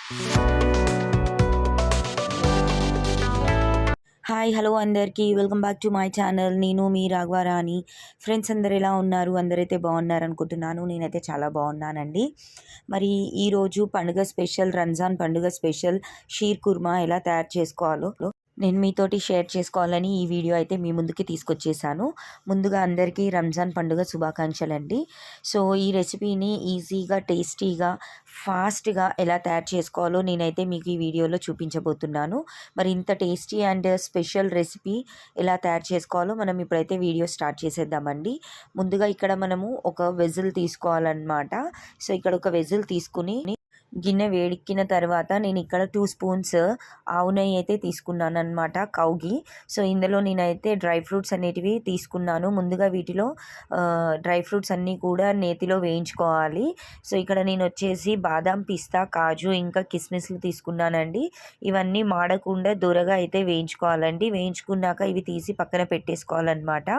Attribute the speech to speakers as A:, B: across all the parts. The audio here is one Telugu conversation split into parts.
A: హాయ్ హలో అందరికీ welcome back to my channel. నేను మీ రాఘవారాణి. ఫ్రెండ్స్ అందరు ఎలా ఉన్నారు? అందరైతే బాగున్నారు అనుకుంటున్నాను. నేనైతే చాలా బాగున్నానండి. మరి ఈరోజు పండుగ స్పెషల్, రంజాన్ పండుగ స్పెషల్ షీర్ కుర్మా ఎలా తయారు చేసుకోవాలో నేను మీతోటి షేర్ చేసుకోవాలని ఈ వీడియో అయితే మీ ముందుకి తీసుకొచ్చేసాను. ముందుగా అందరికీ రంజాన్ పండుగ శుభాకాంక్షలండి. సో ఈ రెసిపీని ఈజీగా, టేస్టీగా, ఫాస్ట్గా ఎలా తయారు చేసుకోవాలో నేనైతే మీకు ఈ వీడియోలో చూపించబోతున్నాను. మరి ఇంత టేస్టీ అండ్ స్పెషల్ రెసిపీ ఎలా తయారు చేసుకోవాలో మనం ఇప్పుడైతే వీడియో స్టార్ట్ చేసేద్దామండి. ముందుగా ఇక్కడ మనము ఒక వెజిల్ తీసుకోవాలన్నమాట. సో ఇక్కడ ఒక వెజిల్ తీసుకుని గిన్నె వేడెక్కిన తర్వాత నేను ఇక్కడ 2 స్పూన్స్ ఆవు నెయ్యి అయితే తీసుకున్నాను అనమాట, కౌ ఘీ. సో ఇందులో నేనైతే డ్రై ఫ్రూట్స్ అనేటివి తీసుకున్నాను. ముందుగా వీటిలో డ్రై ఫ్రూట్స్ అన్నీ కూడా నేతిలో వేయించుకోవాలి. సో ఇక్కడ నేను వచ్చేసి బాదాం, పిస్తా, కాజు ఇంకా కిస్మిస్లు తీసుకున్నానండి. ఇవన్నీ మాడకుండా దూరగా అయితే వేయించుకోవాలండి. వేయించుకున్నాక ఇవి తీసి పక్కన పెట్టేసుకోవాలన్నమాట.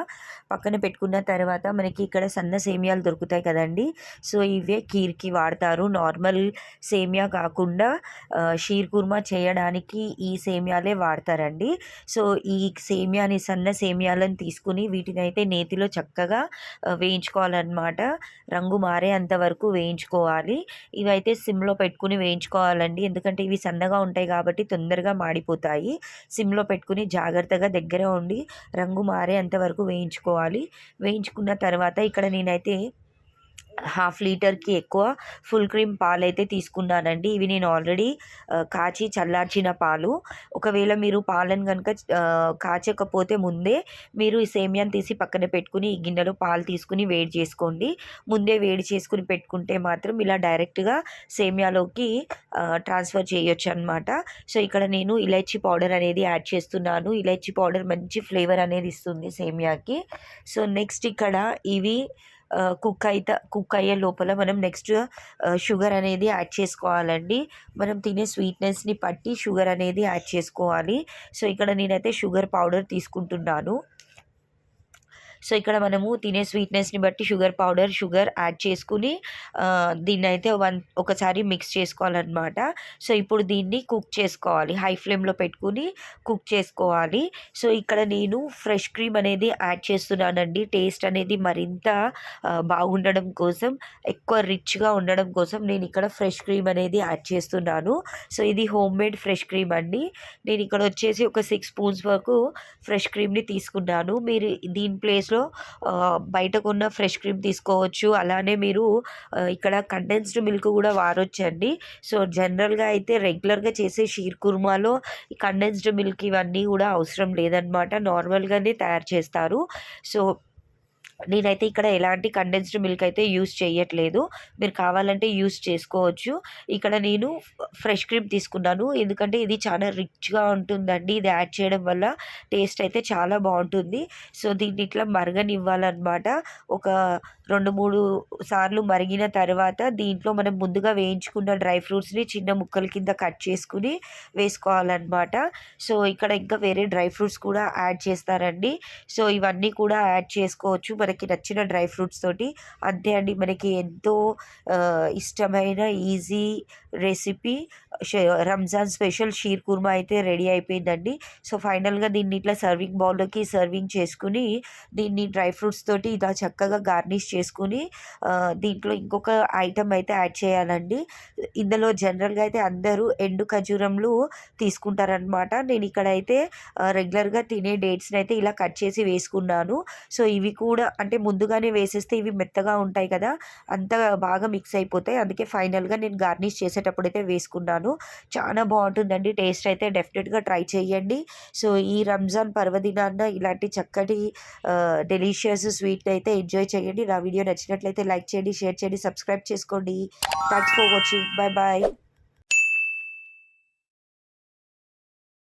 A: పక్కన పెట్టుకున్న తర్వాత మనకి ఇక్కడ సన్న సేమియాలు దొరుకుతాయి కదండి. సో ఇవే ఖీర్కి వాడతారు. నార్మల్ సేమియా కాకుండా షీర్ కుర్మా చేయడానికి ఈ సేమియాలే వాడతారండి. సో ఈ సేమియాని, సన్న సేమియాలను తీసుకుని వీటిని అయితే నేతిలో చక్కగా వేయించుకోవాలన్నమాట. రంగు మారేంత వరకు వేయించుకోవాలి. ఇవైతే సిమ్లో పెట్టుకుని వేయించుకోవాలండి. ఎందుకంటే ఇవి సన్నగా ఉంటాయి కాబట్టి తొందరగా మాడిపోతాయి. సిమ్లో పెట్టుకుని జాగ్రత్తగా దగ్గర ఉండి రంగు మారేంత వరకు వేయించుకోవాలి. వేయించుకున్న తర్వాత ఇక్కడ నేనైతే 1/2 లీటర్కి ఎక్కువ ఫుల్ క్రీమ్ పాలు అయితే తీసుకున్నానండి. ఇవి నేను ఆల్రెడీ కాచి చల్లార్చిన పాలు. ఒకవేళ మీరు పాలను కనుక కాచకపోతే ముందే మీరు ఈ సేమియాని తీసి పక్కన పెట్టుకుని ఈ గిన్నెలో పాలు తీసుకుని వేడి చేసుకోండి. ముందే వేడి చేసుకుని పెట్టుకుంటే మాత్రం ఇలా డైరెక్ట్గా సేమియాలోకి ట్రాన్స్ఫర్ చేయొచ్చు అనమాట. సో ఇక్కడ నేను ఇలైచీ పౌడర్ అనేది యాడ్ చేస్తున్నాను. ఇలైచీ పౌడర్ మంచి ఫ్లేవర్ అనేది ఇస్తుంది సేమియాకి. సో నెక్స్ట్ ఇక్కడ ఇవి కుక్ అయ్యే లోపల మనం నెక్స్ట్ షుగర్ అనేది యాడ్ చేసుకోవాలండి. మనం తినే స్వీట్నెస్ని బట్టి షుగర్ అనేది యాడ్ చేసుకోవాలి. సో ఇక్కడ నేనైతే షుగర్ పౌడర్ తీసుకుంటున్నాను. సో ఇక్కడ మనము తినే స్వీట్నెస్ని బట్టి షుగర్ యాడ్ చేసుకుని దీన్ని అయితే ఒకసారి మిక్స్ చేసుకోవాలన్నమాట. సో ఇప్పుడు దీన్ని కుక్ చేసుకోవాలి. హై ఫ్లేమ్లో పెట్టుకుని కుక్ చేసుకోవాలి. సో ఇక్కడ నేను ఫ్రెష్ క్రీమ్ అనేది యాడ్ చేస్తున్నానండి. టేస్ట్ అనేది మరింత బాగుండడం కోసం, ఎక్కువ రిచ్గా ఉండడం కోసం నేను ఇక్కడ ఫ్రెష్ క్రీమ్ అనేది యాడ్ చేస్తున్నాను. సో ఇది హోమ్ మేడ్ ఫ్రెష్ క్రీమ్ అండి. నేను ఇక్కడ వచ్చేసి ఒక 6 స్పూన్స్ వరకు ఫ్రెష్ క్రీమ్ని తీసుకున్నాను. మీరు దీని ప్లేస్లో బయట కొన్న ఫ్రెష్ క్రీమ్ తీసుకోవచ్చు. అలానే మీరు ఇక్కడ కండెన్స్డ్ మిల్క్ కూడా వాడొచ్చండి. సో జనరల్గా అయితే రెగ్యులర్గా చేసే షీర్ కుర్మాలో ఈ కండెన్స్డ్ మిల్క్ ఇవన్నీ కూడా అవసరం లేదనమాట. నార్మల్గానే తయారు చేస్తారు. సో నేనైతే ఇక్కడ ఎలాంటి కండెన్స్డ్ మిల్క్ అయితే యూస్ చేయట్లేదు. మీరు కావాలంటే యూస్ చేసుకోవచ్చు. ఇక్కడ నేను ఫ్రెష్ క్రీమ్ తీసుకున్నాను. ఎందుకంటే ఇది చాలా రిచ్గా ఉంటుందండి. ఇది యాడ్ చేయడం వల్ల టేస్ట్ అయితే చాలా బాగుంటుంది. సో దీన్ని ఇట్లా మరగనివ్వాలన్నమాట. ఒక 2-3 సార్లు మరిగిన తర్వాత దీంట్లో మనం ముందుగా వేయించుకున్న డ్రై ఫ్రూట్స్ని చిన్న ముక్కల కింద కట్ చేసుకుని వేసుకోవాలన్నమాట. సో ఇక్కడ ఇంకా వేరే డ్రై ఫ్రూట్స్ కూడా యాడ్ చేస్తారండి. సో ఇవన్నీ కూడా యాడ్ చేసుకోవచ్చు మనకి నచ్చిన డ్రై ఫ్రూట్స్ తోటి. అంతే అండి, మనకి ఎంతో ఇష్టమైన easy recipe Ramzan special sheer kurma అయితే రెడీ అయిపోయిందండి. సో ఫైనల్గా దీన్ని ఇట్లా సర్వింగ్ బౌల్లోకి సర్వింగ్ చేసుకుని దీన్ని డ్రై ఫ్రూట్స్ తోటి ఇలా చక్కగా గార్నిష్ చేసుకుని దీంట్లో ఇంకొక ఐటమ్ అయితే యాడ్ చేయాలండి. ఇందులో జనరల్గా అయితే అందరూ ఎండు ఖర్జూరంలు తీసుకుంటారనమాట. నేను ఇక్కడైతే రెగ్యులర్గా తినే డేట్స్ని అయితే ఇలా కట్ చేసి వేసుకున్నాను. సో ఇవి కూడా అంటే ముందుగానే వేసేస్తే ఇవి మెత్తగా ఉంటాయి కదా, అంత బాగా మిక్స్ అయిపోతాయి. అందుకే ఫైనల్గా నేను గార్నిష్ చేసేటప్పుడు అయితే వేసుకున్నాను. చాలా బాగుంటుందండి. టేస్ట్ అయితే డెఫినెట్గా ట్రై చేయండి. సో ఈ రంజాన్ పర్వదినాన్న ఇలాంటి చక్కటి డెలిషియస్ స్వీట్ అయితే ఎంజాయ్ చేయండి. నా వీడియో నచ్చినట్లయితే లైక్ చేయండి, షేర్ చేయండి, సబ్స్క్రైబ్ చేసుకోండి. Thanks for watching. Bye bye.